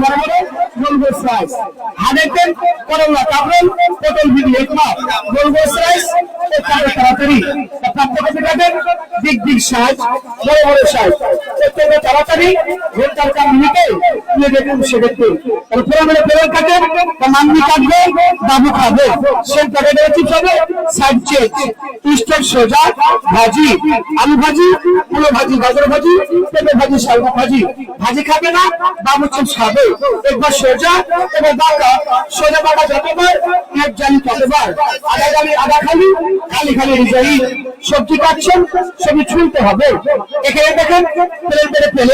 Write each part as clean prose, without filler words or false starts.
বড় বড় গোল গোল স্লাইস হাতের করলা কাবরল পটল বিবি একমা গোল গোল স্লাইস তাড়াতাড়ি প্রাপ্তকর্মীদের দিক দিক সাজ বড় বড় সাজ অত্যন্ত তাড়াতাড়ি ঘন্টার কাম নিতে তুলে দেখুন সেক্ষেত্রে পুরোপুরি পেরেল কাটেন বা মানবি কাটবে বাবু খাবে সেন্টারে চিপস হবে সাইড চেক স্টোর সোজা ভাজি আলু ভাজি মূলো ভাজি গাজর ভাজি পেঁপে ভাজি শাক ভাজি ভাজি খাবে না বাবু চিপস খাবে একবার সোজা এবার বাঁকা সোজা বাঁকা যতবার এক জালি ততবার আধা গালি আধা খালি খালি খালি রিজাই সবজি কাটছেন সবজি ছুলতে হবে এখানে দেখেন প্লেন পেলে প্লেন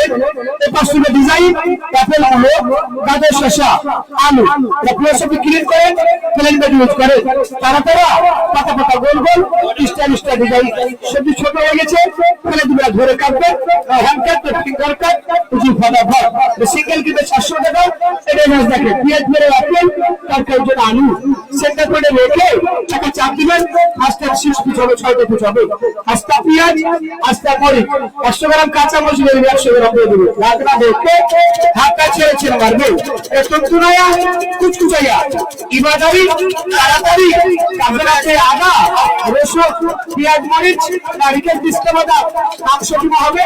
এই পাশে ডিজাইন অ্যাপেল হলো গাজর শসা আলু আপনারা সবজি ক্লিন করেন প্লেন বেড ইউজ করে তারা পাতা পাতা গোল গোল স্টাইল স্টাইল ডিজাইন সবজি ছোট হয়ে গেছে প্লেন দুটো ধরে কাটবে হ্যান্ড কাট ফিঙ্গার কাট উঁচু ফাটা ভাগ সিঙ্গেল কিনে 700 টাকা এটা মাছ দেখে পেঁয়াজ মেরে রাখবেন তরকারির জন্য আলু সেন্টার করে রেখে চাকা চাপ দিবেন আস্তে 6 পিস হবে 6 পিস হবে আস্তা পেঁয়াজ আস্তা মরিচ 100 গ্রাম কাঁচা মরিচ মেরে 100 গ্রাম দিয়ে দেবেন রাতটা দেখে হাতটা ছেড়ে ছেড়ে মারবে তন্তুনায়া কুচকুচাইয়া ইমাদারি তাড়াতাড়ি কাজে আছে আদা রসুন পেঁয়াজ মরিচ নারকেল পিস্তা বাদাম মাংস কিমা হবে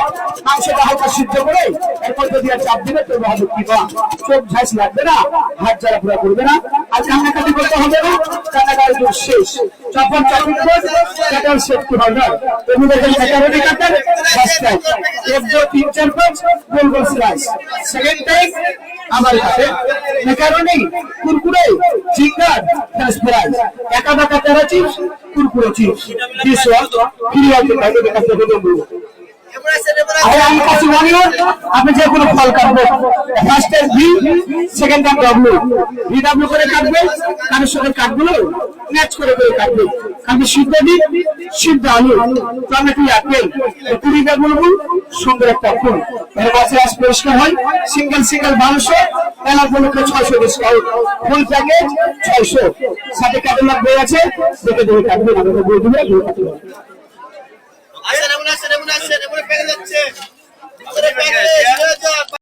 মাংসটা হালকা সিদ্ধ করে এরপর যদি চাপ দিবে তো হবে কিমা চোখ ঝাঁস লাগবে না হাত যারা পুরো করবে না আর কান্নাকাটি করতে হবে না কান্নাকাটি শেষ যখন চাকরি করবে সেটাও সেট কি হবে তুমি দেখেন ম্যাকারনি কাটেন ফার্স্ট টাইম 1 2 3 4 5 গোল গোল স্লাইস সেকেন্ড টাইম আমার কাছে ম্যাকারনি কুরকুরে চিকেন ফ্রেঞ্চ ফ্রাইজ একা একা তেরা chips Kurkure chips this one creative বাইরে কাছে দেবো আমি কাছে অনিয়ন আপনি যে কোনো ফল কাটবেন first time B second time W B W করে কাটবেন কারোর সঙ্গে কাটগুলো ম্যাচ করে কাটবে আমি সিদ্ধ দিই সিদ্ধ আলু টমেটো আপেল 20 গ্রাম বুলবুল সুন্দর একটা ফুল এর মাঝে আজ পরিষ্কার হয় সিঙ্গেল সিঙ্গেল 1200 এলাকা বলকে 600 ডিসকাউন্ট ফুল প্যাকেজ 600 সাথে ক্যাটালগ বই আছে দেখে দেখে কাটবে আমাদের বই দিবে আচ্ছা এমন আছে প্যাকেজ যাচ্ছে আমাদের প্যাকেজ